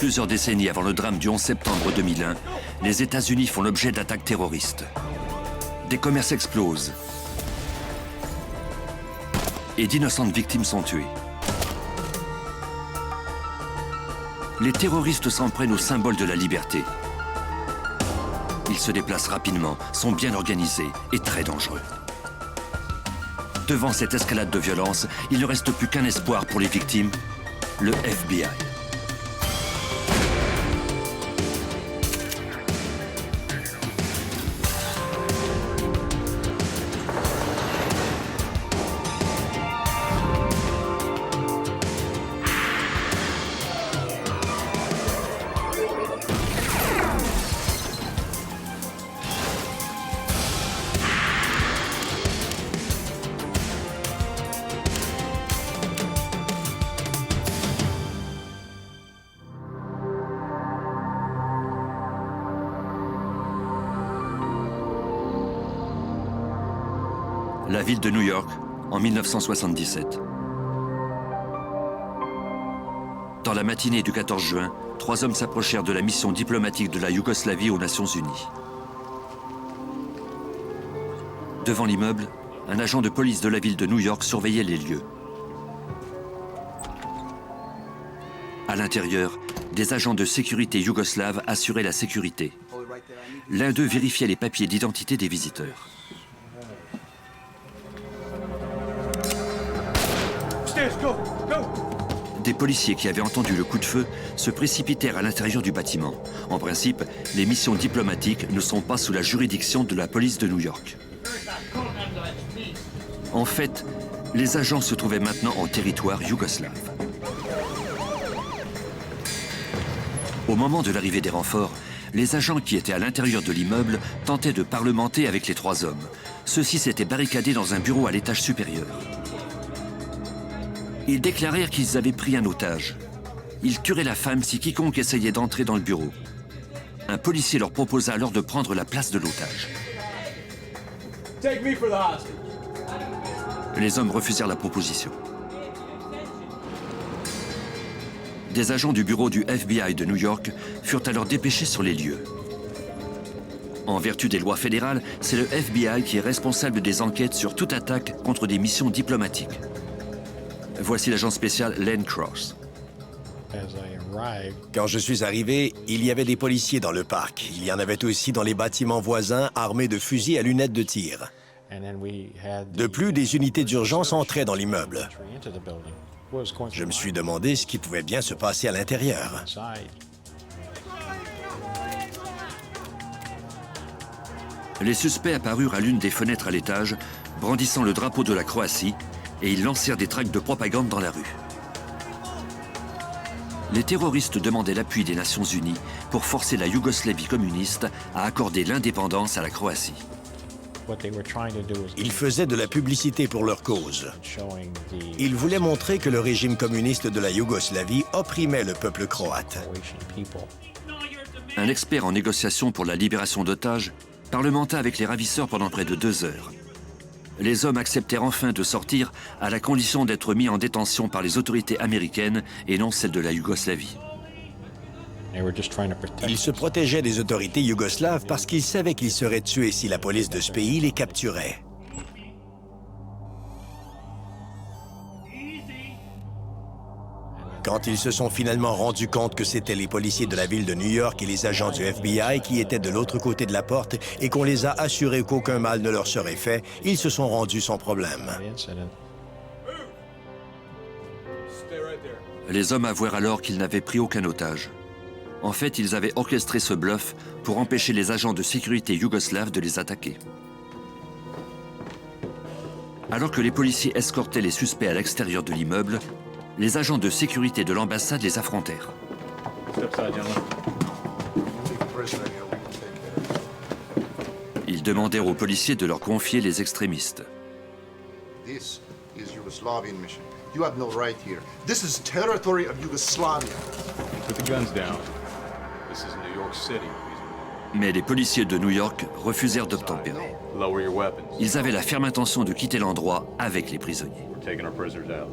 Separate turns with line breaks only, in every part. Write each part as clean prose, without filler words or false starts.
Plusieurs décennies avant le drame du 11 septembre 2001, les États-Unis font l'objet d'attaques terroristes. Des commerces explosent et d'innocentes victimes sont tuées. Les terroristes s'en prennent au symbole de la liberté. Ils se déplacent rapidement, sont bien organisés et très dangereux. Devant cette escalade de violence, il ne reste plus qu'un espoir pour les victimes, le FBI. La ville de New York, en 1977. Dans la matinée du 14 juin, 3 hommes s'approchèrent de la mission diplomatique de la Yougoslavie aux Nations Unies. Devant l'immeuble, un agent de police de la ville de New York surveillait les lieux. À l'intérieur, des agents de sécurité yougoslaves assuraient la sécurité. L'un d'eux vérifiait les papiers d'identité des visiteurs. Des policiers qui avaient entendu le coup de feu se précipitèrent à l'intérieur du bâtiment. En principe, les missions diplomatiques ne sont pas sous la juridiction de la police de New York. En fait, les agents se trouvaient maintenant en territoire yougoslave. Au moment de l'arrivée des renforts, les agents qui étaient à l'intérieur de l'immeuble tentaient de parlementer avec les 3 hommes. Ceux-ci s'étaient barricadés dans un bureau à l'étage supérieur. Ils déclarèrent qu'ils avaient pris un otage. Ils tueraient la femme si quiconque essayait d'entrer dans le bureau. Un policier leur proposa alors de prendre la place de l'otage. Les hommes refusèrent la proposition. Des agents du bureau du FBI de New York furent alors dépêchés sur les lieux. En vertu des lois fédérales, c'est le FBI qui est responsable des enquêtes sur toute attaque contre des missions diplomatiques. Voici l'agent spécial Len Cross.
Quand je suis arrivé, il y avait des policiers dans le parc. Il y en avait aussi dans les bâtiments voisins armés de fusils à lunettes de tir. De plus, des unités d'urgence entraient dans l'immeuble. Je me suis demandé ce qui pouvait bien se passer à l'intérieur.
Les suspects apparurent à l'une des fenêtres à l'étage, brandissant le drapeau de la Croatie, et ils lancèrent des tracts de propagande dans la rue. Les terroristes demandaient l'appui des Nations Unies pour forcer la Yougoslavie communiste à accorder l'indépendance à la Croatie.
Ils faisaient de la publicité pour leur cause. Ils voulaient montrer que le régime communiste de la Yougoslavie opprimait le peuple croate.
Un expert en négociation pour la libération d'otages parlementa avec les ravisseurs pendant près de 2 heures. Les hommes acceptèrent enfin de sortir à la condition d'être mis en détention par les autorités américaines et non celles de la Yougoslavie.
Ils se protégeaient des autorités yougoslaves parce qu'ils savaient qu'ils seraient tués si la police de ce pays les capturait. Quand ils se sont finalement rendus compte que c'étaient les policiers de la ville de New York et les agents du FBI qui étaient de l'autre côté de la porte et qu'on les a assurés qu'aucun mal ne leur serait fait, ils se sont rendus sans problème.
Les hommes avouèrent alors qu'ils n'avaient pris aucun otage. En fait, ils avaient orchestré ce bluff pour empêcher les agents de sécurité yougoslaves de les attaquer. Alors que les policiers escortaient les suspects à l'extérieur de l'immeuble, les agents de sécurité de l'ambassade les affrontèrent. Ils demandèrent aux policiers de leur confier les extrémistes.
This is Yugoslavian mission. You have no right here. This is territory of Yugoslavia.
Put the guns down. This is New York City.
Mais les policiers de New York refusèrent d'obtempérer.
Lower your weapons.
Ils avaient la ferme intention de quitter l'endroit avec les prisonniers.
We're taking our prisoners out.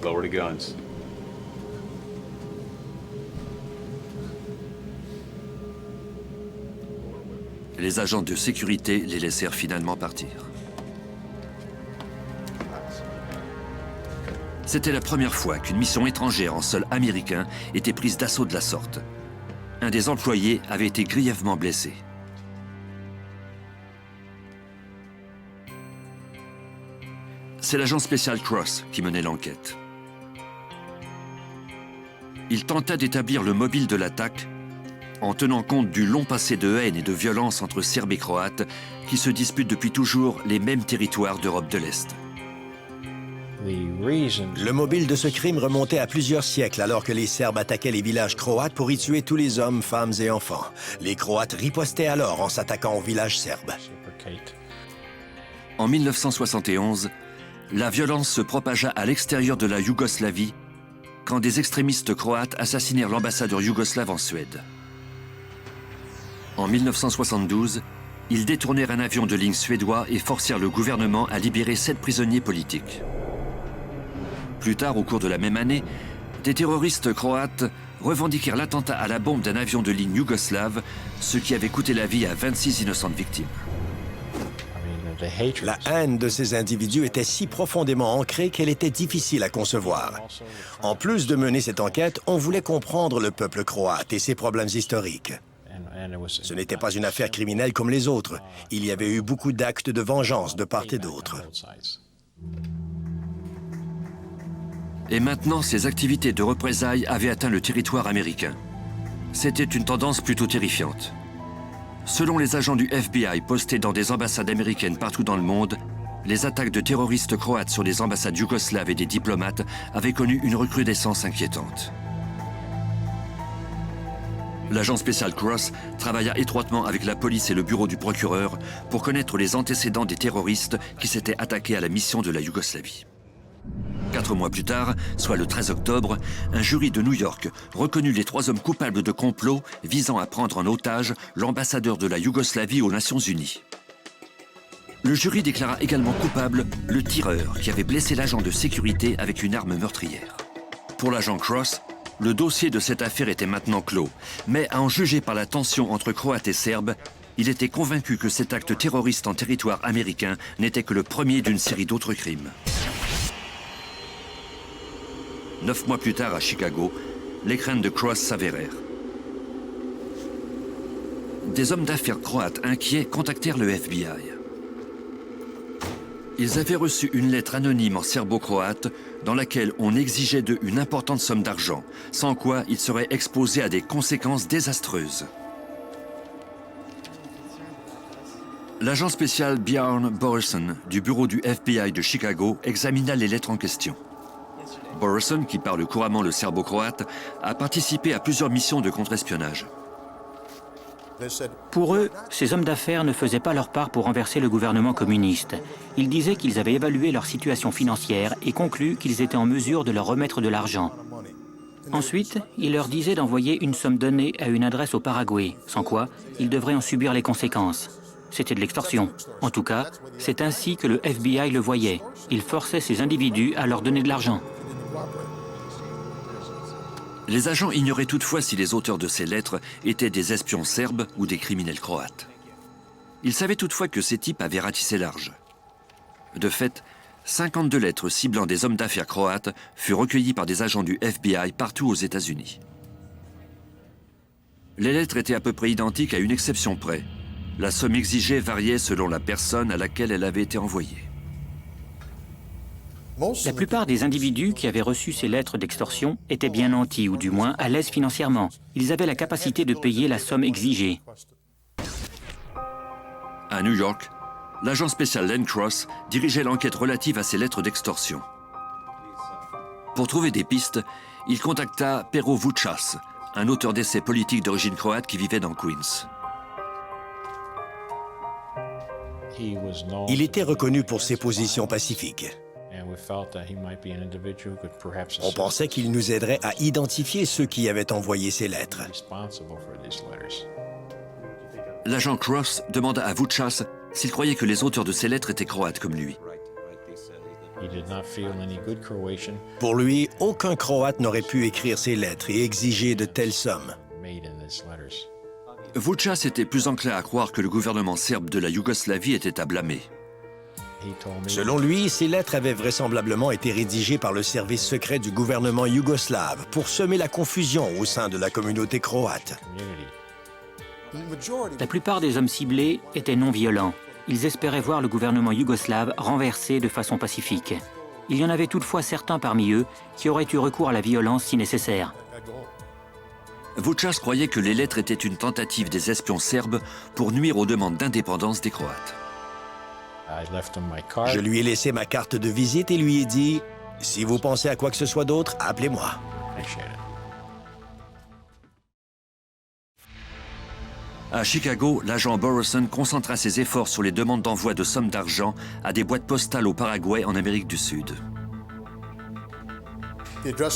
Lower the guns.
Les agents de sécurité les laissèrent finalement partir. C'était la première fois qu'une mission étrangère en sol américain était prise d'assaut de la sorte. Un des employés avait été grièvement blessé. C'est l'agent spécial Cross qui menait l'enquête. Il tenta d'établir le mobile de l'attaque en tenant compte du long passé de haine et de violence entre Serbes et Croates qui se disputent depuis toujours les mêmes territoires d'Europe de l'Est.
Le mobile de ce crime remontait à plusieurs siècles alors que les Serbes attaquaient les villages croates pour y tuer tous les hommes, femmes et enfants. Les Croates ripostaient alors en s'attaquant aux villages serbes.
En 1971, la violence se propagea à l'extérieur de la Yougoslavie quand des extrémistes croates assassinèrent l'ambassadeur yougoslave en Suède. En 1972, ils détournèrent un avion de ligne suédois et forcèrent le gouvernement à libérer 7 prisonniers politiques. Plus tard, au cours de la même année, des terroristes croates revendiquèrent l'attentat à la bombe d'un avion de ligne yougoslave, ce qui avait coûté la vie à 26 innocentes victimes.
La haine de ces individus était si profondément ancrée qu'elle était difficile à concevoir. En plus de mener cette enquête, on voulait comprendre le peuple croate et ses problèmes historiques. Ce n'était pas une affaire criminelle comme les autres. Il y avait eu beaucoup d'actes de vengeance de part et d'autre.
Et maintenant, ces activités de représailles avaient atteint le territoire américain. C'était une tendance plutôt terrifiante. Selon les agents du FBI postés dans des ambassades américaines partout dans le monde, les attaques de terroristes croates sur des ambassades yougoslaves et des diplomates avaient connu une recrudescence inquiétante. L'agent spécial Cross travailla étroitement avec la police et le bureau du procureur pour connaître les antécédents des terroristes qui s'étaient attaqués à la mission de la Yougoslavie. 4 mois plus tard, soit le 13 octobre, un jury de New York reconnut les 3 hommes coupables de complot visant à prendre en otage l'ambassadeur de la Yougoslavie aux Nations Unies. Le jury déclara également coupable le tireur qui avait blessé l'agent de sécurité avec une arme meurtrière. Pour l'agent Cross, le dossier de cette affaire était maintenant clos, mais à en juger par la tension entre Croates et Serbes, il était convaincu que cet acte terroriste en territoire américain n'était que le premier d'une série d'autres crimes. 9 mois plus tard, à Chicago, les craintes de Cross s'avérèrent. Des hommes d'affaires croates inquiets contactèrent le FBI. Ils avaient reçu une lettre anonyme en serbo-croate dans laquelle on exigeait d'eux une importante somme d'argent, sans quoi ils seraient exposés à des conséquences désastreuses. L'agent spécial Björn Borson du bureau du FBI de Chicago examina les lettres en question. Borson, qui parle couramment le serbo-croate, a participé à plusieurs missions de contre-espionnage.
Pour eux, ces hommes d'affaires ne faisaient pas leur part pour renverser le gouvernement communiste. Ils disaient qu'ils avaient évalué leur situation financière et conclu qu'ils étaient en mesure de leur remettre de l'argent. Ensuite, ils leur disaient d'envoyer une somme donnée à une adresse au Paraguay, sans quoi ils devraient en subir les conséquences. C'était de l'extorsion. En tout cas, c'est ainsi que le FBI le voyait. Il forçait ces individus à leur donner de l'argent.
Les agents ignoraient toutefois si les auteurs de ces lettres étaient des espions serbes ou des criminels croates. Ils savaient toutefois que ces types avaient ratissé large. De fait, 52 lettres ciblant des hommes d'affaires croates furent recueillies par des agents du FBI partout aux États-Unis. Les lettres étaient à peu près identiques à une exception près. La somme exigée variait selon la personne à laquelle elle avait été envoyée.
La plupart des individus qui avaient reçu ces lettres d'extorsion étaient bien nantis, ou du moins à l'aise financièrement. Ils avaient la capacité de payer la somme exigée.
À New York, l'agent spécial Len Cross dirigeait l'enquête relative à ces lettres d'extorsion. Pour trouver des pistes, il contacta Pero Vučas, un auteur d'essais politiques d'origine croate qui vivait dans Queens.
Il était reconnu pour ses positions pacifiques. On pensait qu'il nous aiderait à identifier ceux qui avaient envoyé ces lettres.
L'agent Cross demanda à Vučas s'il croyait que les auteurs de ces lettres étaient croates comme lui.
Pour lui, aucun Croate n'aurait pu écrire ces lettres et exiger de telles sommes.
Vučas était plus enclin à croire que le gouvernement serbe de la Yougoslavie était à blâmer.
Selon lui, ces lettres avaient vraisemblablement été rédigées par le service secret du gouvernement yougoslave pour semer la confusion au sein de la communauté croate.
La plupart des hommes ciblés étaient non violents. Ils espéraient voir le gouvernement yougoslave renversé de façon pacifique. Il y en avait toutefois certains parmi eux qui auraient eu recours à la violence si nécessaire.
Vučas croyait que les lettres étaient une tentative des espions serbes pour nuire aux demandes d'indépendance des Croates.
Je lui ai laissé ma carte de visite et lui ai dit « Si vous pensez à quoi que ce soit d'autre, appelez-moi. »
À Chicago, l'agent Borison concentra ses efforts sur les demandes d'envoi de sommes d'argent à des boîtes postales au Paraguay en Amérique du Sud.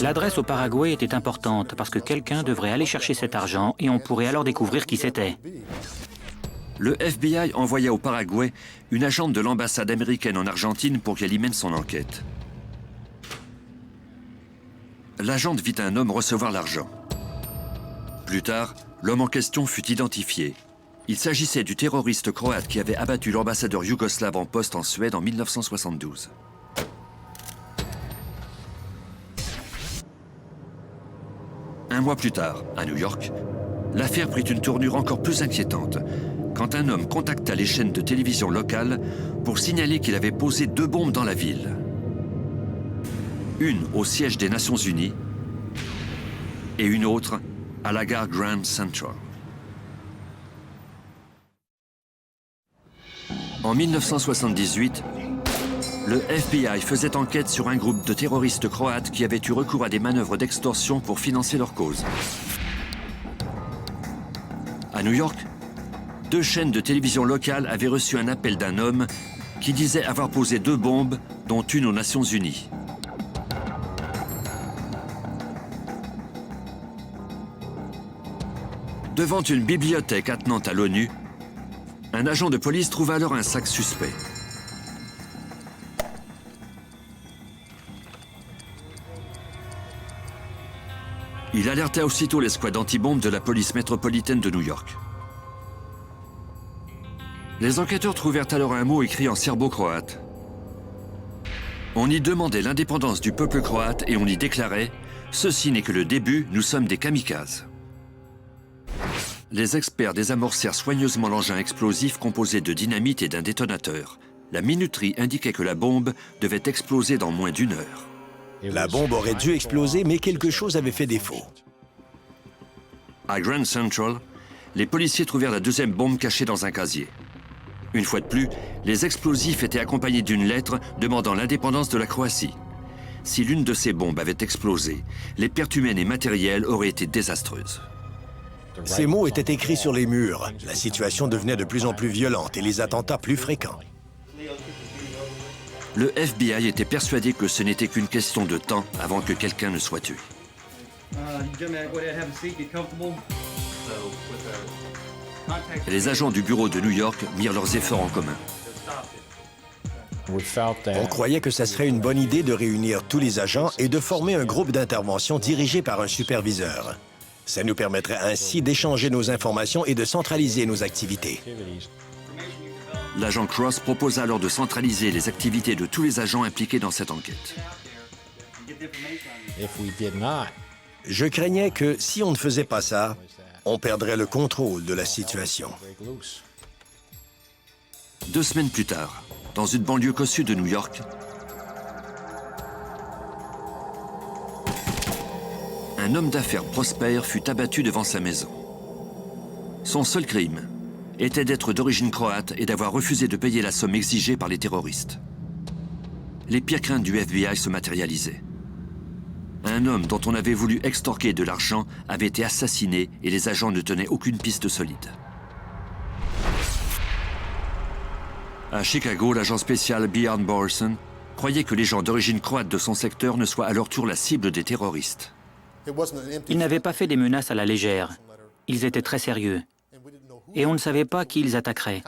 L'adresse au Paraguay était importante parce que quelqu'un devrait aller chercher cet argent et on pourrait alors découvrir qui c'était.
Le FBI envoya au Paraguay une agente de l'ambassade américaine en Argentine pour qu'elle y mène son enquête. L'agente vit un homme recevoir l'argent. Plus tard, l'homme en question fut identifié. Il s'agissait du terroriste croate qui avait abattu l'ambassadeur yougoslave en poste en Suède en 1972. Un mois plus tard, à New York, l'affaire prit une tournure encore plus inquiétante quand un homme contacta les chaînes de télévision locales pour signaler qu'il avait posé 2 bombes dans la ville. Une au siège des Nations Unies et une autre à la gare Grand Central. En 1978, le FBI faisait enquête sur un groupe de terroristes croates qui avaient eu recours à des manœuvres d'extorsion pour financer leur cause. À New York, 2 chaînes de télévision locales avaient reçu un appel d'un homme qui disait avoir posé 2 bombes, dont une aux Nations Unies. Devant une bibliothèque attenante à l'ONU, un agent de police trouva alors un sac suspect. Il alerta aussitôt l'escouade anti-bombe de la police métropolitaine de New York. Les enquêteurs trouvèrent alors un mot écrit en serbo-croate. On y demandait l'indépendance du peuple croate et on y déclarait « Ceci n'est que le début, nous sommes des kamikazes ». Les experts désamorcèrent soigneusement l'engin explosif composé de dynamite et d'un détonateur. La minuterie indiquait que la bombe devait exploser dans moins d'1 heure.
La bombe aurait dû exploser, mais quelque chose avait fait défaut.
À Grand Central, les policiers trouvèrent la 2e bombe cachée dans un casier. Une fois de plus, les explosifs étaient accompagnés d'une lettre demandant l'indépendance de la Croatie. Si l'une de ces bombes avait explosé, les pertes humaines et matérielles auraient été désastreuses.
Ces mots étaient écrits sur les murs. La situation devenait de plus en plus violente et les attentats plus fréquents.
Le FBI était persuadé que ce n'était qu'une question de temps avant que quelqu'un ne soit tué. Les agents du bureau de New York mirent leurs efforts en commun.
On croyait que ça serait une bonne idée de réunir tous les agents et de former un groupe d'intervention dirigé par un superviseur. Ça nous permettrait ainsi d'échanger nos informations et de centraliser nos activités.
L'agent Cross proposa alors de centraliser les activités de tous les agents impliqués dans cette enquête.
Je craignais que si on ne faisait pas ça, on perdrait le contrôle de la situation.
2 semaines plus tard, dans une banlieue cossue de New York, un homme d'affaires prospère fut abattu devant sa maison. Son seul crime était d'être d'origine croate et d'avoir refusé de payer la somme exigée par les terroristes. Les pires craintes du FBI se matérialisaient. Un homme dont on avait voulu extorquer de l'argent avait été assassiné et les agents ne tenaient aucune piste solide. À Chicago, l'agent spécial Bjorn Borson croyait que les gens d'origine croate de son secteur ne soient à leur tour la cible des terroristes.
Ils n'avaient pas fait des menaces à la légère. Ils étaient très sérieux. Et on ne savait pas qui ils attaqueraient.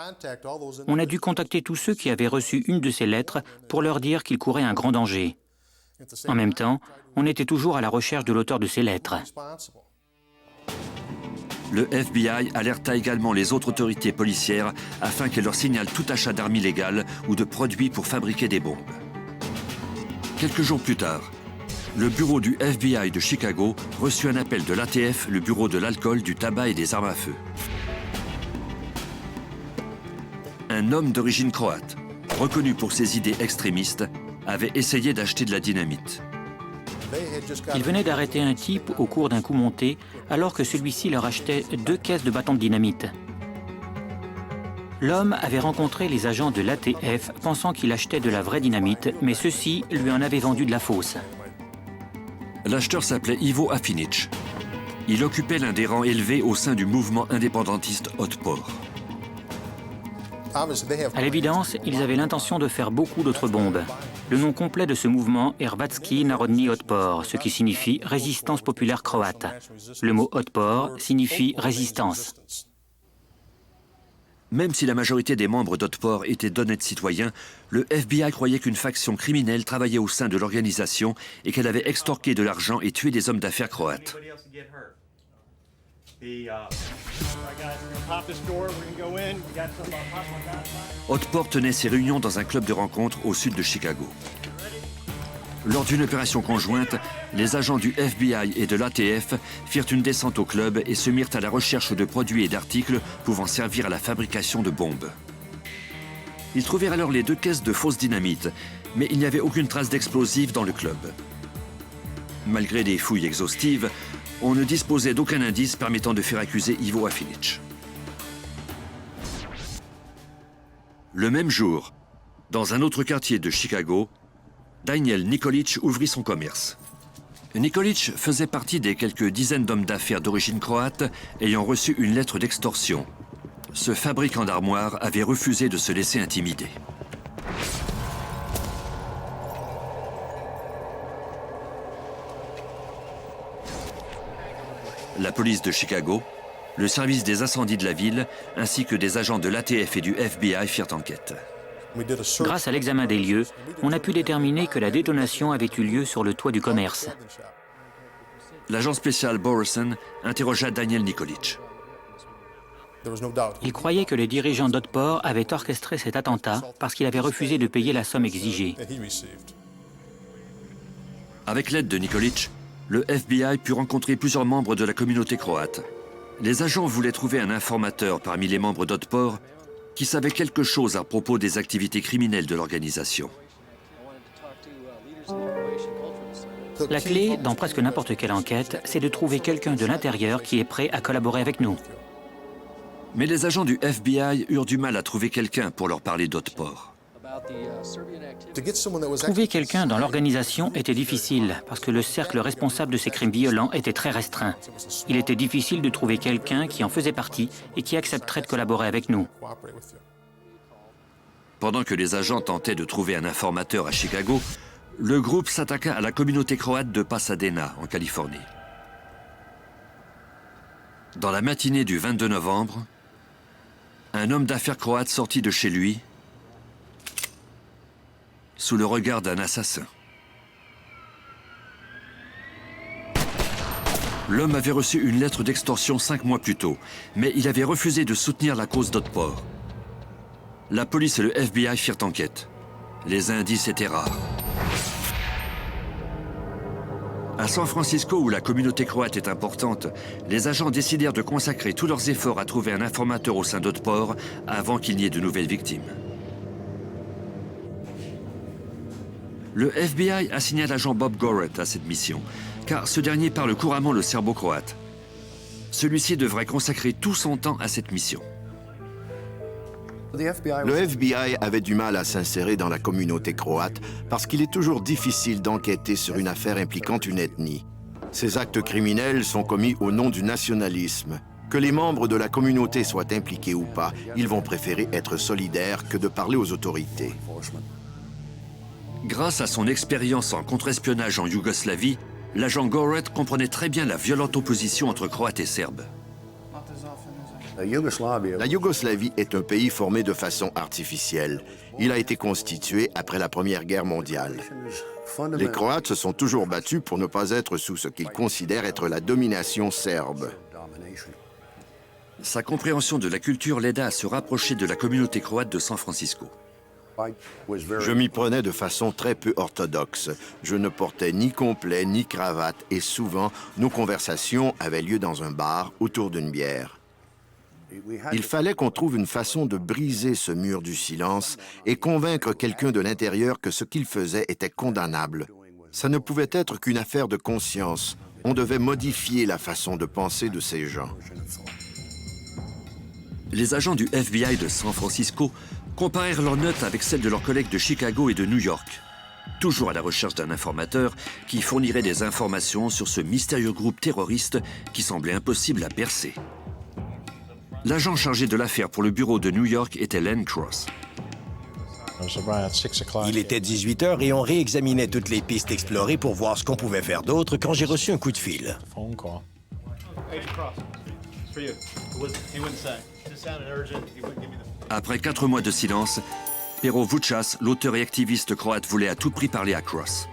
On a dû contacter tous ceux qui avaient reçu une de ces lettres pour leur dire qu'ils couraient un grand danger. En même temps, on était toujours à la recherche de l'auteur de ces lettres.
Le FBI alerta également les autres autorités policières afin qu'elles leur signalent tout achat d'armes illégales ou de produits pour fabriquer des bombes. Quelques jours plus tard, le bureau du FBI de Chicago reçut un appel de l'ATF, le bureau de l'alcool, du tabac et des armes à feu. Un homme d'origine croate, reconnu pour ses idées extrémistes, avait essayé d'acheter de la dynamite.
Ils venaient d'arrêter un type au cours d'un coup monté alors que celui-ci leur achetait 2 caisses de bâtons de dynamite. L'homme avait rencontré les agents de l'ATF pensant qu'il achetait de la vraie dynamite, mais ceux-ci lui en avaient vendu de la fausse.
L'acheteur s'appelait Ivo Afinic. Il occupait l'un des rangs élevés au sein du mouvement indépendantiste Otpor.
À l'évidence, ils avaient l'intention de faire beaucoup d'autres bombes. Le nom complet de ce mouvement est Hrvatski Narodni Otpor, ce qui signifie résistance populaire croate. Le mot Otpor signifie résistance.
Même si la majorité des membres d'Otpor étaient d'honnêtes citoyens, le FBI croyait qu'une faction criminelle travaillait au sein de l'organisation et qu'elle avait extorqué de l'argent et tué des hommes d'affaires croates. Otpor tenait ses réunions dans un club de rencontre au sud de Chicago. Lors d'une opération conjointe, les agents du FBI et de l'ATF firent une descente au club et se mirent à la recherche de produits et d'articles pouvant servir à la fabrication de bombes. Ils trouvèrent alors les 2 caisses de fausses dynamites, mais il n'y avait aucune trace d'explosifs dans le club. Malgré des fouilles exhaustives, on ne disposait d'aucun indice permettant de faire accuser Ivo Afinic. Le même jour, dans un autre quartier de Chicago, Daniel Nikolic ouvrit son commerce. Nikolic faisait partie des quelques dizaines d'hommes d'affaires d'origine croate ayant reçu une lettre d'extorsion. Ce fabricant d'armoires avait refusé de se laisser intimider. La police de Chicago, le service des incendies de la ville, ainsi que des agents de l'ATF et du FBI firent enquête.
Grâce à l'examen des lieux, on a pu déterminer que la détonation avait eu lieu sur le toit du commerce.
L'agent spécial Borison interrogea Daniel Nikolic.
Il croyait que les dirigeants d'Otpor avaient orchestré cet attentat parce qu'il avait refusé de payer la somme exigée.
Avec l'aide de Nikolic, le FBI put rencontrer plusieurs membres de la communauté croate. Les agents voulaient trouver un informateur parmi les membres d'Otpor qui savait quelque chose à propos des activités criminelles de l'organisation.
La clé, dans presque n'importe quelle enquête, c'est de trouver quelqu'un de l'intérieur qui est prêt à collaborer avec nous.
Mais les agents du FBI eurent du mal à trouver quelqu'un pour leur parler d'Otpor.
Trouver quelqu'un dans l'organisation était difficile parce que le cercle responsable de ces crimes violents était très restreint. Il était difficile de trouver quelqu'un qui en faisait partie et qui accepterait de collaborer avec nous.
Pendant que les agents tentaient de trouver un informateur à Chicago, le groupe s'attaqua à la communauté croate de Pasadena, en Californie. Dans la matinée du 22 novembre, un homme d'affaires croate sortit de chez lui sous le regard d'un assassin. L'homme avait reçu une lettre d'extorsion 5 mois plus tôt, mais il avait refusé de soutenir la cause d'Otpor. La police et le FBI firent enquête. Les indices étaient rares. À San Francisco, où la communauté croate est importante, les agents décidèrent de consacrer tous leurs efforts à trouver un informateur au sein d'Otpor avant qu'il n'y ait de nouvelles victimes. Le FBI assigna l'agent Bob Goret à cette mission, car ce dernier parle couramment le serbo-croate. Celui-ci devrait consacrer tout son temps à cette mission.
Le FBI avait du mal à s'insérer dans la communauté croate parce qu'il est toujours difficile d'enquêter sur une affaire impliquant une ethnie. Ces actes criminels sont commis au nom du nationalisme. Que les membres de la communauté soient impliqués ou pas, ils vont préférer être solidaires que de parler aux autorités.
Grâce à son expérience en contre-espionnage en Yougoslavie, l'agent Goret comprenait très bien la violente opposition entre Croates et Serbes.
La Yougoslavie est un pays formé de façon artificielle. Il a été constitué après la Première Guerre mondiale. Les Croates se sont toujours battus pour ne pas être sous ce qu'ils considèrent être la domination serbe.
Sa compréhension de la culture l'aida à se rapprocher de la communauté croate de San Francisco.
Je m'y prenais de façon très peu orthodoxe. Je ne portais ni complet ni cravate et souvent, nos conversations avaient lieu dans un bar autour d'une bière. Il fallait qu'on trouve une façon de briser ce mur du silence et convaincre quelqu'un de l'intérieur que ce qu'il faisait était condamnable. Ça ne pouvait être qu'une affaire de conscience. On devait modifier la façon de penser de ces gens.
Les agents du FBI de San Francisco comparèrent leurs notes avec celles de leurs collègues de Chicago et de New York, toujours à la recherche d'un informateur qui fournirait des informations sur ce mystérieux groupe terroriste qui semblait impossible à percer. L'agent chargé de l'affaire pour le bureau de New York était Len Cross.
Il était 18 h et on réexaminait toutes les pistes explorées pour voir ce qu'on pouvait faire d'autre quand j'ai reçu un coup de fil.
Après 4 mois de silence, Pero Vučas, l'auteur et activiste croate, voulait à tout prix parler à Cross.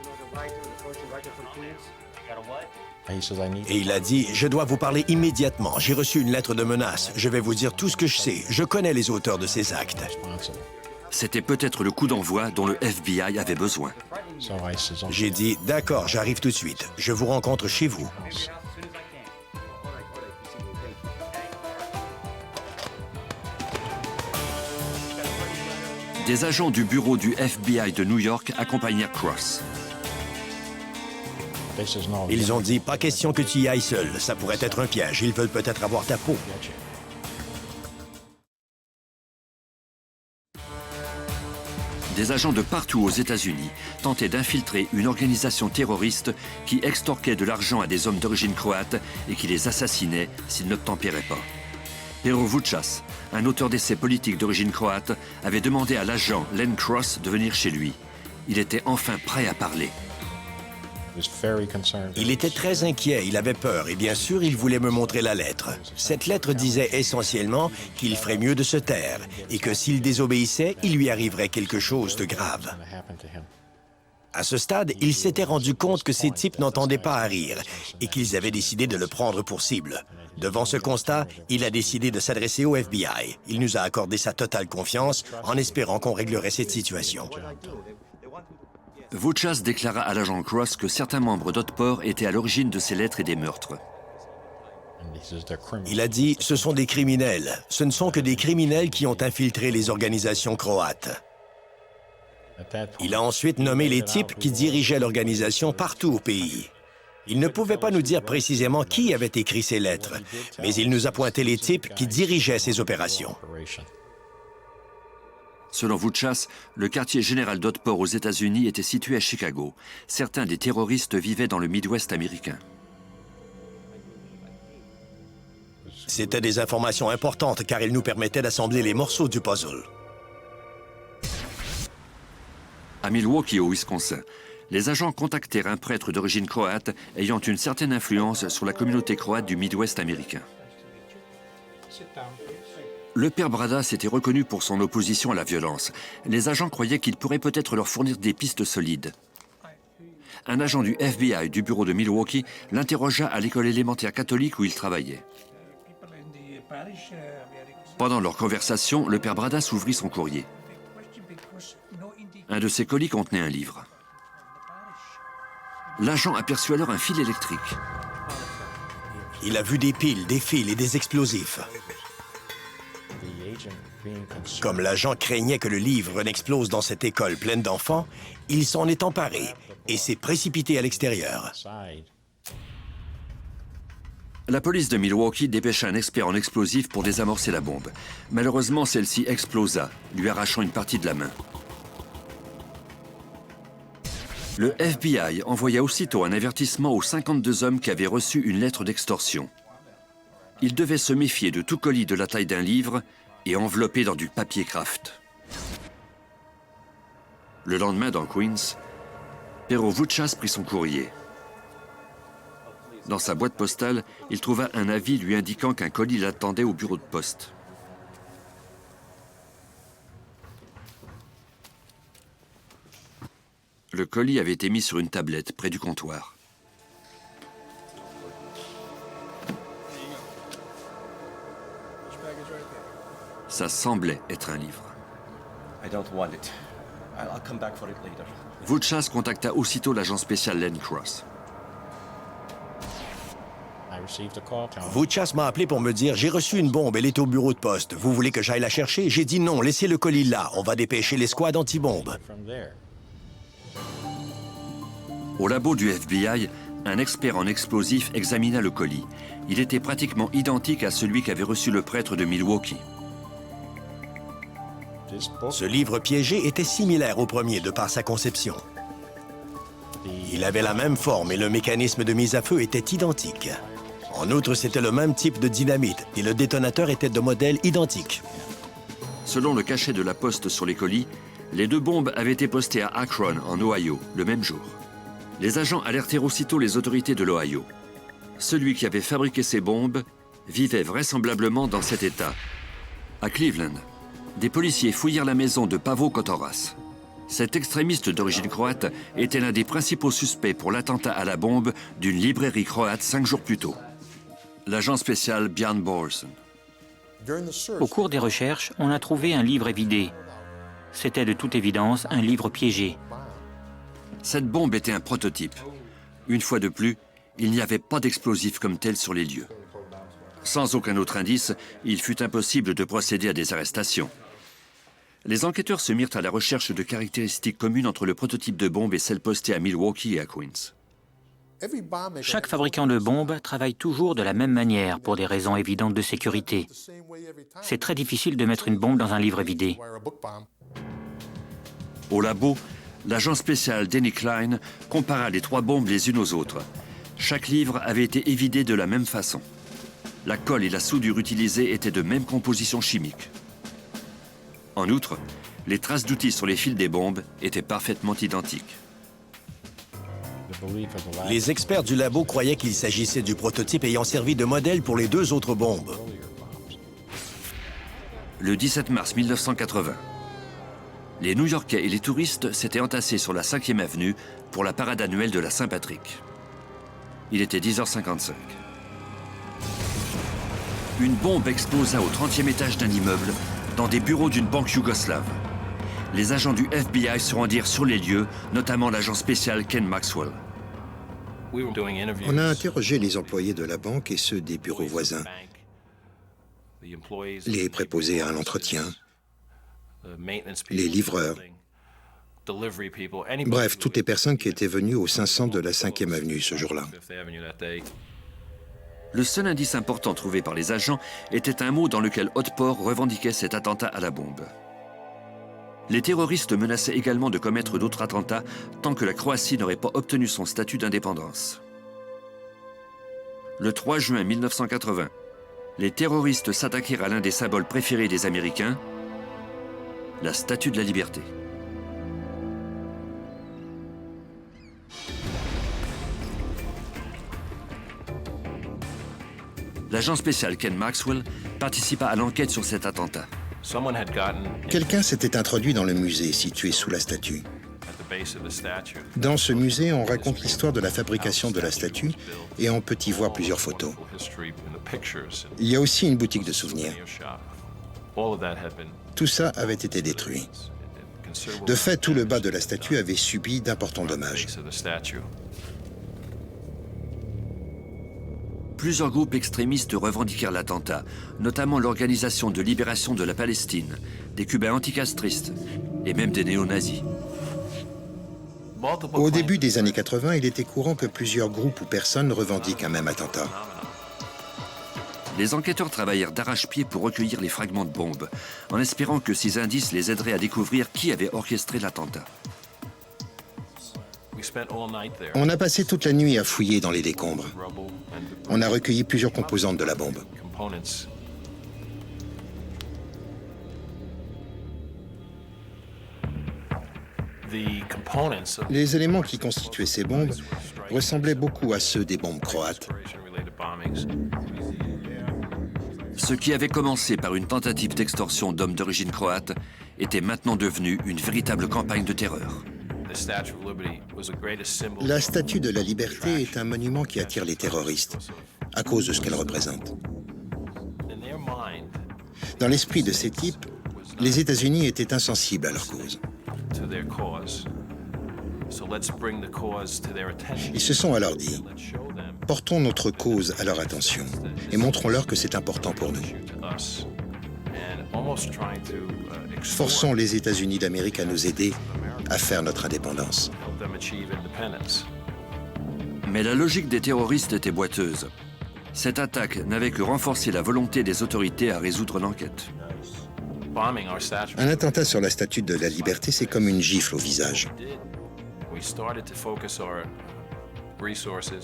Et il a dit, je dois vous parler immédiatement. J'ai reçu une lettre de menace. Je vais vous dire tout ce que je sais. Je connais les auteurs de ces actes.
C'était peut-être le coup d'envoi dont le FBI avait besoin.
J'ai dit, d'accord, j'arrive tout de suite. Je vous rencontre chez vous.
Des agents du bureau du FBI de New York accompagnèrent Cross.
Ils ont dit, pas question que tu y ailles seul. Ça pourrait être un piège. Ils veulent peut-être avoir ta peau.
Des agents de partout aux États-Unis tentaient d'infiltrer une organisation terroriste qui extorquait de l'argent à des hommes d'origine croate et qui les assassinait s'ils n'obtempéraient pas. Pero Vučas, un auteur d'essais politiques d'origine croate, avait demandé à l'agent Len Cross de venir chez lui. Il était enfin prêt à parler.
Il était très inquiet, il avait peur et bien sûr, il voulait me montrer la lettre. Cette lettre disait essentiellement qu'il ferait mieux de se taire et que s'il désobéissait, il lui arriverait quelque chose de grave. À ce stade, il s'était rendu compte que ces types n'entendaient pas à rire et qu'ils avaient décidé de le prendre pour cible. Devant ce constat, il a décidé de s'adresser au FBI. Il nous a accordé sa totale confiance en espérant qu'on réglerait cette situation.
Vučas déclara à l'agent Cross que certains membres d'Otpor étaient à l'origine de ces lettres et des meurtres.
Il a dit, ce sont des criminels. Ce ne sont que des criminels qui ont infiltré les organisations croates. Il a ensuite nommé les types qui dirigeaient l'organisation partout au pays. Il ne pouvait pas nous dire précisément qui avait écrit ces lettres, mais il nous a pointé les types qui dirigeaient ces opérations.
Selon Vučas, le quartier général d'Otpor aux États-Unis était situé à Chicago. Certains des terroristes vivaient dans le Midwest américain.
C'était des informations importantes car elles nous permettaient d'assembler les morceaux du puzzle.
À Milwaukee, au Wisconsin, les agents contactèrent un prêtre d'origine croate ayant une certaine influence sur la communauté croate du Midwest américain. Le père Bradas était reconnu pour son opposition à la violence. Les agents croyaient qu'il pourrait peut-être leur fournir des pistes solides. Un agent du FBI du bureau de Milwaukee l'interrogea à l'école élémentaire catholique où il travaillait. Pendant leur conversation, le père Bradas ouvrit son courrier. Un de ses colis contenait un livre. L'agent aperçut alors un fil électrique.
Il a vu des piles, des fils et des explosifs. Comme l'agent craignait que le livre n'explose dans cette école pleine d'enfants, il s'en est emparé et s'est précipité à l'extérieur.
La police de Milwaukee dépêcha un expert en explosifs pour désamorcer la bombe. Malheureusement, celle-ci explosa, lui arrachant une partie de la main. Le FBI envoya aussitôt un avertissement aux 52 hommes qui avaient reçu une lettre d'extorsion. Ils devaient se méfier de tout colis de la taille d'un livre et enveloppé dans du papier kraft. Le lendemain, dans Queens, Pero Vučas prit son courrier. Dans sa boîte postale, il trouva un avis lui indiquant qu'un colis l'attendait au bureau de poste. Le colis avait été mis sur une tablette près du comptoir. Ça semblait être un livre.
I don't want it. I'll come back for it later.
Vouchas contacta aussitôt l'agent spécial Len Cross.
Vouchas m'a appelé pour me dire « J'ai reçu une bombe, elle est au bureau de poste. Vous voulez que j'aille la chercher ?» J'ai dit « Non, laissez le colis là. On va dépêcher les squads anti-bombes. »
Au labo du FBI, un expert en explosifs examina le colis. Il était pratiquement identique à celui qu'avait reçu le prêtre de Milwaukee.
Ce livre piégé était similaire au premier de par sa conception. Il avait la même forme et le mécanisme de mise à feu était identique. En outre, c'était le même type de dynamite et le détonateur était de modèle identique.
Selon le cachet de la poste sur les colis, les 2 bombes avaient été postées à Akron, en Ohio, le même jour. Les agents alertèrent aussitôt les autorités de l'Ohio. Celui qui avait fabriqué ces bombes vivait vraisemblablement dans cet état. À Cleveland, des policiers fouillèrent la maison de Pavo Kotoras. Cet extrémiste d'origine croate était l'un des principaux suspects pour l'attentat à la bombe d'une librairie croate 5 jours plus tôt. L'agent spécial Björn Borson.
Au cours des recherches, on a trouvé un livre évidé. C'était de toute évidence un livre piégé.
Cette bombe était un prototype. Une fois de plus, il n'y avait pas d'explosif comme tel sur les lieux. Sans aucun autre indice, il fut impossible de procéder à des arrestations. Les enquêteurs se mirent à la recherche de caractéristiques communes entre le prototype de bombe et celle postée à Milwaukee et à Queens.
Chaque fabricant de bombes travaille toujours de la même manière pour des raisons évidentes de sécurité. C'est très difficile de mettre une bombe dans un livre évidé.
Au labo, l'agent spécial Denny Klein compara les 3 bombes les unes aux autres. Chaque livre avait été évidé de la même façon. La colle et la soudure utilisées étaient de même composition chimique. En outre, les traces d'outils sur les fils des bombes étaient parfaitement identiques.
Les experts du labo croyaient qu'il s'agissait du prototype ayant servi de modèle pour les 2 autres bombes.
Le 17 mars 1980, les New-Yorkais et les touristes s'étaient entassés sur la 5e avenue pour la parade annuelle de la Saint-Patrick. Il était 10h55. Une bombe explosa au 30e étage d'un immeuble, dans des bureaux d'une banque yougoslave. Les agents du FBI se rendirent sur les lieux, notamment l'agent spécial Ken Maxwell.
On a interrogé les employés de la banque et ceux des bureaux voisins, les préposés à l'entretien, les livreurs, bref, toutes les personnes qui étaient venues au 500 de la 5e avenue ce jour-là.
Le seul indice important trouvé par les agents était un mot dans lequel Otpor revendiquait cet attentat à la bombe. Les terroristes menaçaient également de commettre d'autres attentats tant que la Croatie n'aurait pas obtenu son statut d'indépendance. Le 3 juin 1980, les terroristes s'attaquèrent à l'un des symboles préférés des Américains, la Statue de la Liberté. L'agent spécial Ken Maxwell participa à l'enquête sur cet attentat.
Quelqu'un s'était introduit dans le musée situé sous la statue. Dans ce musée, on raconte l'histoire de la fabrication de la statue et on peut y voir plusieurs photos. Il y a aussi une boutique de souvenirs. Tout ça avait été détruit. De fait, tout le bas de la statue avait subi d'importants dommages.
Plusieurs groupes extrémistes revendiquèrent l'attentat, notamment l'Organisation de libération de la Palestine, des Cubains anticastristes et même des néo-nazis.
Au début des années 80, il était courant que plusieurs groupes ou personnes revendiquent un même attentat.
Les enquêteurs travaillèrent d'arrache-pied pour recueillir les fragments de bombes, en espérant que ces indices les aideraient à découvrir qui avait orchestré l'attentat.
On a passé toute la nuit à fouiller dans les décombres. On a recueilli plusieurs composantes de la bombe. Les éléments qui constituaient ces bombes ressemblaient beaucoup à ceux des bombes croates.
Ce qui avait commencé par une tentative d'extorsion d'hommes d'origine croate était maintenant devenu une véritable campagne de terreur.
La Statue de la Liberté est un monument qui attire les terroristes à cause de ce qu'elle représente. Dans l'esprit de ces types, les États-Unis étaient insensibles à leur cause. Ils se sont alors dit, portons notre cause à leur attention et montrons-leur que c'est important pour nous. Forçons les États-Unis d'Amérique à nous aider à faire notre indépendance.
Mais la logique des terroristes était boiteuse. Cette attaque n'avait que renforcé la volonté des autorités à résoudre l'enquête.
Un attentat sur la Statue de la Liberté, c'est comme une gifle au visage.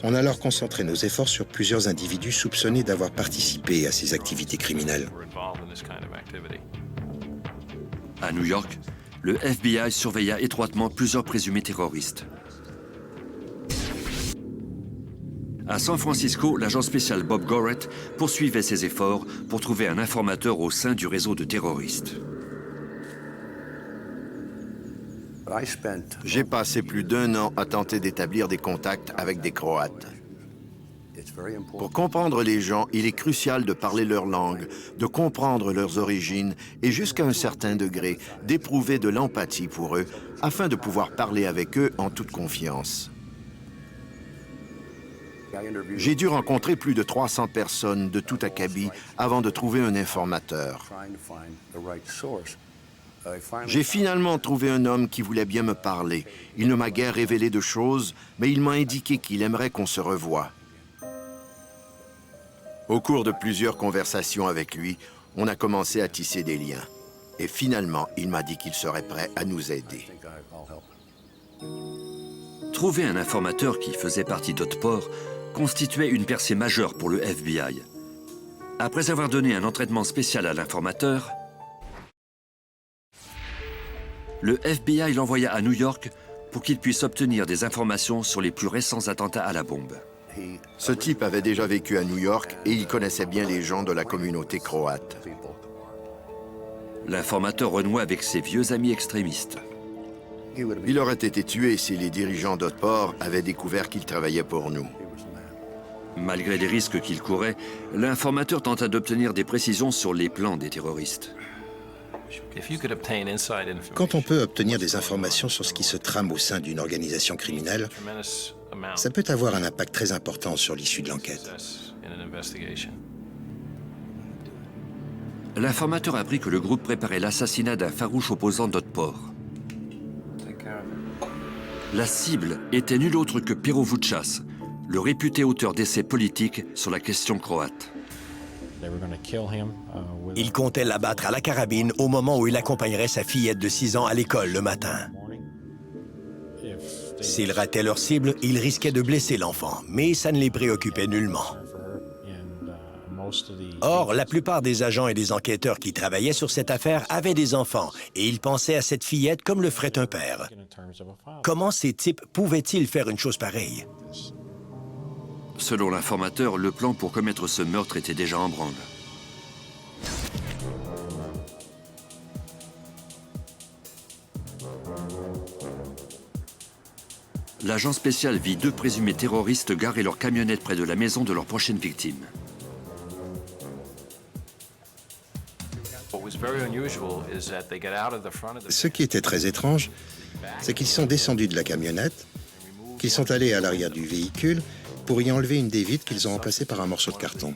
On a alors concentré nos efforts sur plusieurs individus soupçonnés d'avoir participé à ces activités criminelles.
À New York, le FBI surveilla étroitement plusieurs présumés terroristes. À San Francisco, l'agent spécial Bob Gorrett poursuivait ses efforts pour trouver un informateur au sein du réseau de terroristes.
J'ai passé plus d'1 an à tenter d'établir des contacts avec des Croates. Pour comprendre les gens, il est crucial de parler leur langue, de comprendre leurs origines et jusqu'à un certain degré, d'éprouver de l'empathie pour eux afin de pouvoir parler avec eux en toute confiance. J'ai dû rencontrer plus de 300 personnes de tout acabit avant de trouver un informateur. J'ai finalement trouvé un homme qui voulait bien me parler. Il ne m'a guère révélé de choses, mais il m'a indiqué qu'il aimerait qu'on se revoie. Au cours de plusieurs conversations avec lui, on a commencé à tisser des liens. Et finalement, il m'a dit qu'il serait prêt à nous aider.
Trouver un informateur qui faisait partie d'Otpor constituait une percée majeure pour le FBI. Après avoir donné un entraînement spécial à l'informateur, le FBI l'envoya à New York pour qu'il puisse obtenir des informations sur les plus récents attentats à la bombe.
Ce type avait déjà vécu à New York et il connaissait bien les gens de la communauté croate.
L'informateur renoua avec ses vieux amis extrémistes.
Il aurait été tué si les dirigeants d'Otpor avaient découvert qu'il travaillait pour nous.
Malgré les risques qu'il courait, l'informateur tenta d'obtenir des précisions sur les plans des terroristes.
Quand on peut obtenir des informations sur ce qui se trame au sein d'une organisation criminelle, ça peut avoir un impact très important sur l'issue de l'enquête.
L'informateur apprit que le groupe préparait l'assassinat d'un farouche opposant d'Otpor. La cible était nul autre que Pero Vučas, le réputé auteur d'essais politiques sur la question croate.
Il comptait l'abattre à la carabine au moment où il accompagnerait sa fillette de 6 ans à l'école le matin. S'ils rataient leur cible, ils risquaient de blesser l'enfant, mais ça ne les préoccupait nullement. Or, la plupart des agents et des enquêteurs qui travaillaient sur cette affaire avaient des enfants, et ils pensaient à cette fillette comme le ferait un père. Comment ces types pouvaient-ils faire une chose pareille?
Selon l'informateur, le plan pour commettre ce meurtre était déjà en branle. L'agent spécial vit 2 présumés terroristes garer leur camionnette près de la maison de leur prochaine victime.
Ce qui était très étrange, c'est qu'ils sont descendus de la camionnette, qu'ils sont allés à l'arrière du véhicule pour y enlever une des vitres qu'ils ont remplacée par un morceau de carton.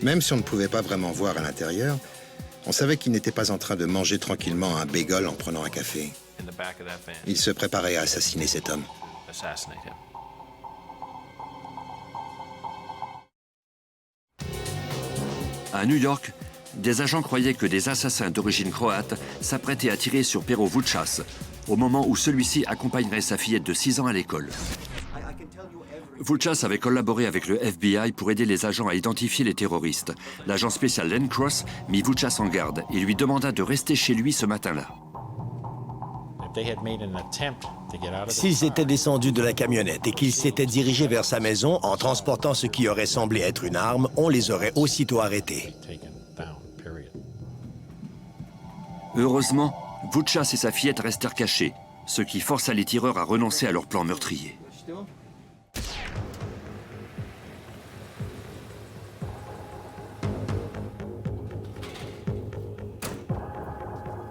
Même si on ne pouvait pas vraiment voir à l'intérieur, on savait qu'ils n'étaient pas en train de manger tranquillement un bagel en prenant un café. Ils se préparaient à assassiner cet homme.
À New York, des agents croyaient que des assassins d'origine croate s'apprêtaient à tirer sur Pero Vučas au moment où celui-ci accompagnerait sa fillette de 6 ans à l'école. Vučas avait collaboré avec le FBI pour aider les agents à identifier les terroristes. L'agent spécial Len Cross mit Vučas en garde et lui demanda de rester chez lui ce matin-là.
S'ils étaient descendus de la camionnette et qu'ils s'étaient dirigés vers sa maison en transportant ce qui aurait semblé être une arme, on les aurait aussitôt arrêtés.
Heureusement, Vučas et sa fillette restèrent cachés, ce qui força les tireurs à renoncer à leur plan meurtrier.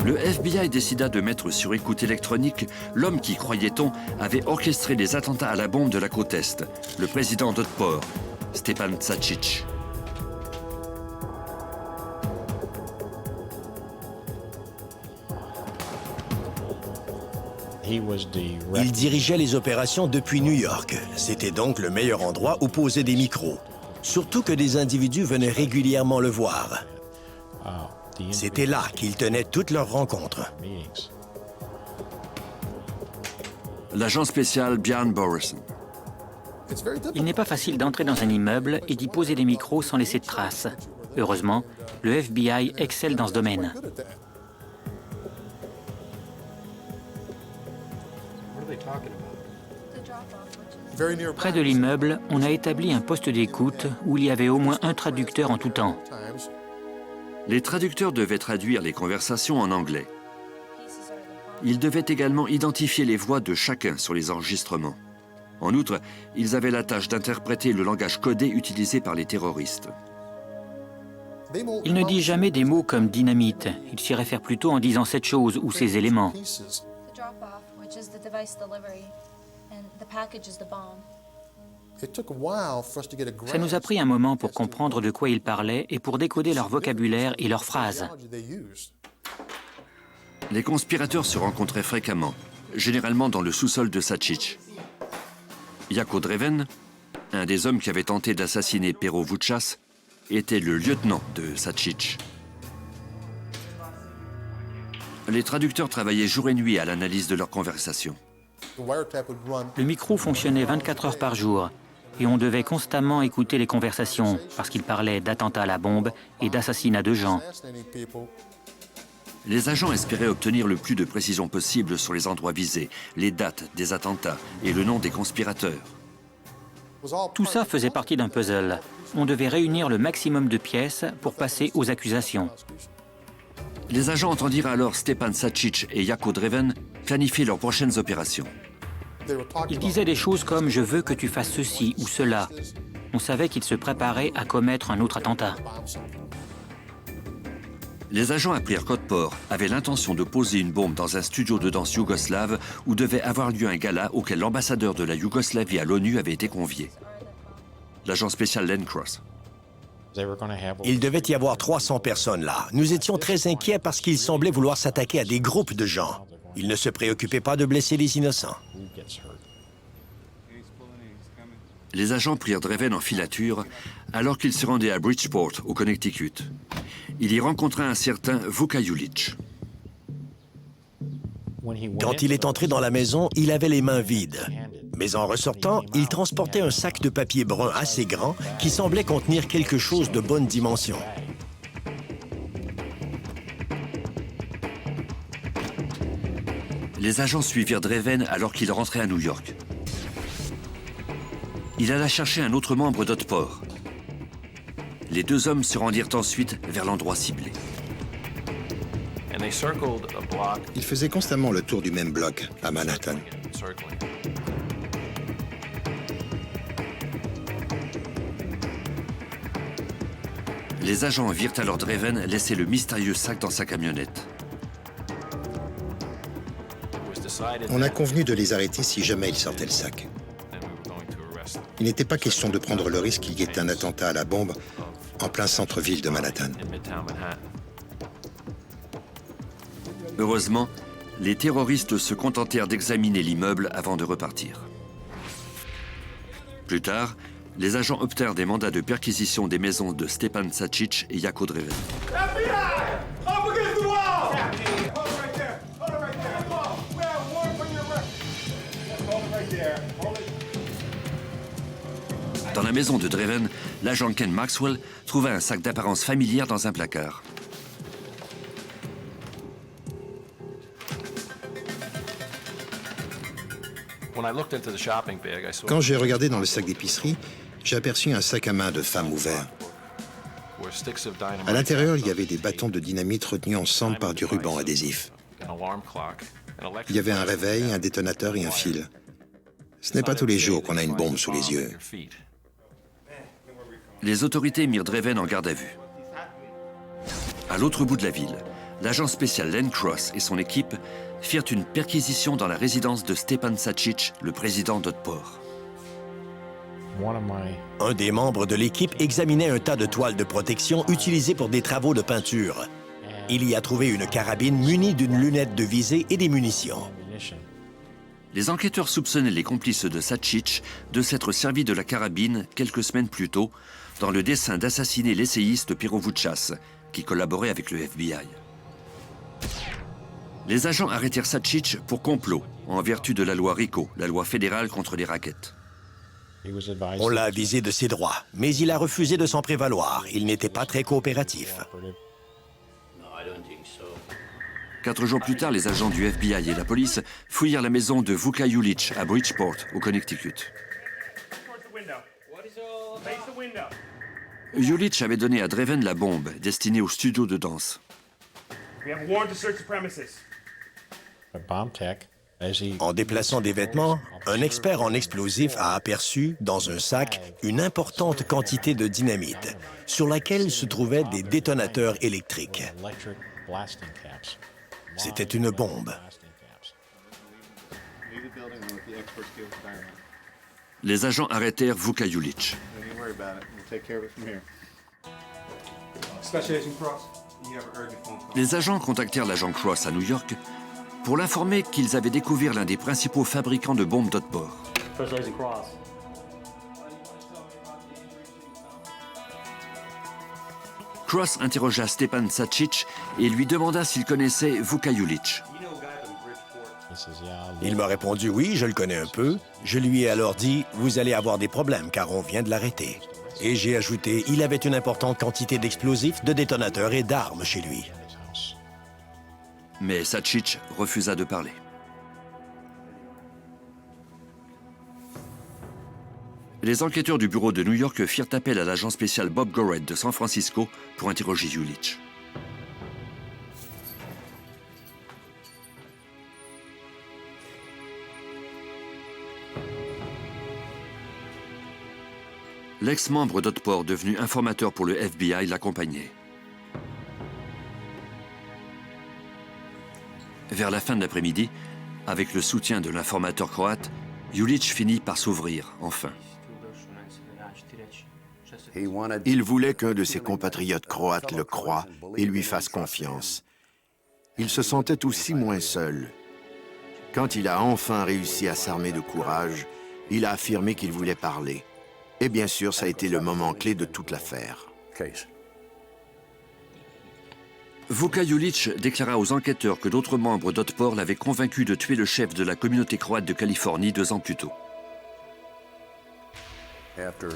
Le FBI décida de mettre sur écoute électronique l'homme qui, croyait-on, avait orchestré les attentats à la bombe de la côte Est, le président d'Otpor, Stepan Tsačić.
Il dirigeait les opérations depuis New York. C'était donc le meilleur endroit où poser des micros. Surtout que des individus venaient régulièrement le voir. C'était là qu'ils tenaient toutes leurs rencontres.
L'agent spécial Bjarne Borison.
Il n'est pas facile d'entrer dans un immeuble et d'y poser des micros sans laisser de traces. Heureusement, le FBI excelle dans ce domaine. Près de l'immeuble, on a établi un poste d'écoute où il y avait au moins un traducteur en tout temps.
Les traducteurs devaient traduire les conversations en anglais. Ils devaient également identifier les voix de chacun sur les enregistrements. En outre, ils avaient la tâche d'interpréter le langage codé utilisé par les terroristes.
Il ne dit jamais des mots comme dynamite. Il s'y réfère plutôt en disant cette chose ou ces éléments. Ça nous a pris un moment pour comprendre de quoi ils parlaient et pour décoder leur vocabulaire et leurs phrases.
Les conspirateurs se rencontraient fréquemment, généralement dans le sous-sol de Tsačić. Jako Dreven, un des hommes qui avait tenté d'assassiner Pero Vučas, était le lieutenant de Tsačić. Les traducteurs travaillaient jour et nuit à l'analyse de leurs conversations.
Le micro fonctionnait 24 heures par jour et on devait constamment écouter les conversations parce qu'ils parlaient d'attentats à la bombe et d'assassinats de gens.
Les agents espéraient obtenir le plus de précision possible sur les endroits visés, les dates des attentats et le nom des conspirateurs.
Tout ça faisait partie d'un puzzle. On devait réunir le maximum de pièces pour passer aux accusations.
Les agents entendirent alors Stepan Tsačić et Jako Dreven planifier leurs prochaines opérations.
Ils disaient des choses comme « je veux que tu fasses ceci ou cela ». On savait qu'ils se préparaient à commettre un autre attentat.
Les agents appelés Otpor avaient l'intention de poser une bombe dans un studio de danse yougoslave où devait avoir lieu un gala auquel l'ambassadeur de la Yougoslavie à l'ONU avait été convié. L'agent spécial Len Cross.
Il devait y avoir 300 personnes là. Nous étions très inquiets parce qu'ils semblaient vouloir s'attaquer à des groupes de gens. Ils ne se préoccupaient pas de blesser les innocents.
Les agents prirent Dreven en filature alors qu'il se rendait à Bridgeport, au Connecticut. Il y rencontra un certain Vuka Julic.
Quand il est entré dans la maison, il avait les mains vides. Mais en ressortant, il transportait un sac de papier brun assez grand qui semblait contenir quelque chose de bonne dimension.
Les agents suivirent Dreven alors qu'il rentrait à New York. Il alla chercher un autre membre d'Otpor. Les deux hommes se rendirent ensuite vers l'endroit ciblé.
Ils faisaient constamment le tour du même bloc, à Manhattan.
Les agents virent alors Dreven laisser le mystérieux sac dans sa camionnette.
On a convenu de les arrêter si jamais ils sortaient le sac. Il n'était pas question de prendre le risque qu'il y ait un attentat à la bombe en plein centre-ville de Manhattan.
Heureusement, les terroristes se contentèrent d'examiner l'immeuble avant de repartir. Plus tard, les agents obtinrent des mandats de perquisition des maisons de Stepan Tsačić et Jako Dreven. Dans la maison de Dreven, l'agent Ken Maxwell trouva un sac d'apparence familière dans un placard.
Quand j'ai regardé dans le sac d'épicerie, j'ai aperçu un sac à main de femme ouvert. À l'intérieur, il y avait des bâtons de dynamite retenus ensemble par du ruban adhésif. Il y avait un réveil, un détonateur et un fil. Ce n'est pas tous les jours qu'on a une bombe sous les yeux.
Les autorités mirent Dreven en garde à vue. À l'autre bout de la ville, l'agent spécial Len Cross et son équipe firent une perquisition dans la résidence de Stepan Sačić, le président d'Otpor.
Un des membres de l'équipe examinait un tas de toiles de protection utilisées pour des travaux de peinture. Il y a trouvé une carabine munie d'une lunette de visée et des munitions.
Les enquêteurs soupçonnaient les complices de Sačić de s'être servis de la carabine quelques semaines plus tôt dans le dessein d'assassiner l'essayiste Pero Vučas, qui collaborait avec le FBI. Les agents arrêtèrent Sačić pour complot, en vertu de la loi RICO, la loi fédérale contre les rackets.
On l'a avisé de ses droits, mais il a refusé de s'en prévaloir. Il n'était pas très coopératif.
4 jours plus tard, les agents du FBI et la police fouillèrent la maison de Vuka Julić à Bridgeport, au Connecticut. Julić avait donné à Dreven la bombe destinée au studio de danse.
En déplaçant des vêtements, un expert en explosifs a aperçu, dans un sac, une importante quantité de dynamite, sur laquelle se trouvaient des détonateurs électriques. C'était une bombe.
Les agents arrêtèrent Vuka Julić. Les agents contactèrent l'agent Cross à New York pour l'informer qu'ils avaient découvert l'un des principaux fabricants de bombes d'Otpor. Cross interrogea Stepan Sačić et lui demanda s'il connaissait Vuka Julić.
Il m'a répondu « Oui, je le connais un peu ». Je lui ai alors dit « Vous allez avoir des problèmes car on vient de l'arrêter ». Et j'ai ajouté « Il avait une importante quantité d'explosifs, de détonateurs et d'armes chez lui ».
Mais Sačić refusa de parler. Les enquêteurs du bureau de New York firent appel à l'agent spécial Bob Gorret de San Francisco pour interroger Julić. L'ex-membre d'Otpor, devenu informateur pour le FBI, l'accompagnait. Vers la fin de l'après-midi, avec le soutien de l'informateur croate, Julić finit par s'ouvrir, enfin.
Il voulait qu'un de ses compatriotes croates le croie et lui fasse confiance. Il se sentait aussi moins seul. Quand il a enfin réussi à s'armer de courage, il a affirmé qu'il voulait parler. Et bien sûr, ça a été le moment clé de toute l'affaire.
Vuka Julić déclara aux enquêteurs que d'autres membres d'Otpor l'avaient convaincu de tuer le chef de la communauté croate de Californie 2 ans plus tôt.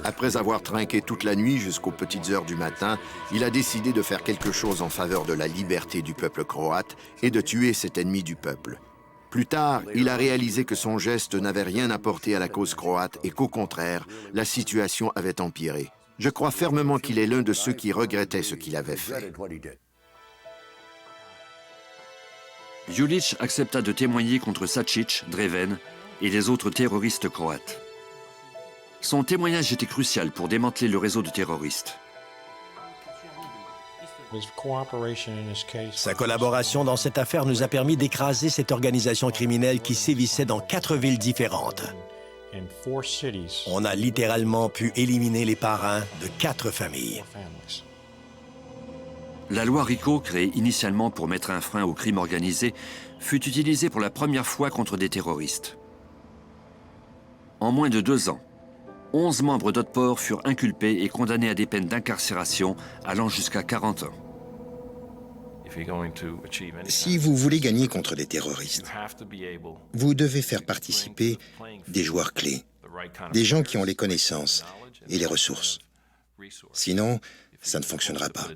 Après avoir trinqué toute la nuit jusqu'aux petites heures du matin, il a décidé de faire quelque chose en faveur de la liberté du peuple croate et de tuer cet ennemi du peuple. Plus tard, il a réalisé que son geste n'avait rien apporté à la cause croate et qu'au contraire, la situation avait empiré. Je crois fermement qu'il est l'un de ceux qui regrettaient ce qu'il avait fait.
Julić accepta de témoigner contre Sačić, Dreven et les autres terroristes croates. Son témoignage était crucial pour démanteler le réseau de terroristes.
Sa collaboration dans cette affaire nous a permis d'écraser cette organisation criminelle qui sévissait dans 4 villes différentes. On a littéralement pu éliminer les parrains de 4 familles.
La loi RICO, créée initialement pour mettre un frein au crime organisé, fut utilisée pour la première fois contre des terroristes. En moins de 2 ans, 11 membres d'Otpor furent inculpés et condamnés à des peines d'incarcération allant jusqu'à 40 ans.
Si vous voulez gagner contre les terroristes, vous devez faire participer des joueurs clés, des gens qui ont les connaissances et les ressources. Sinon, ça ne fonctionnera pas.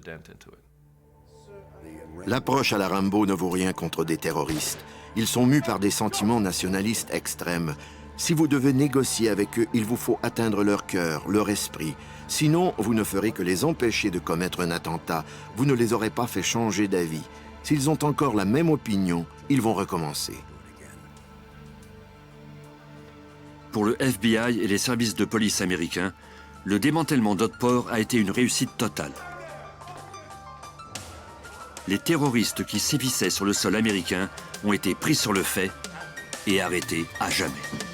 L'approche à la Rambo ne vaut rien contre des terroristes. Ils sont mus par des sentiments nationalistes extrêmes. Si vous devez négocier avec eux, il vous faut atteindre leur cœur, leur esprit. Sinon, vous ne ferez que les empêcher de commettre un attentat. Vous ne les aurez pas fait changer d'avis. S'ils ont encore la même opinion, ils vont recommencer.
Pour le FBI et les services de police américains, le démantèlement d'Otpor a été une réussite totale. les terroristes qui sévissaient sur le sol américain ont été pris sur le fait et arrêtés à jamais.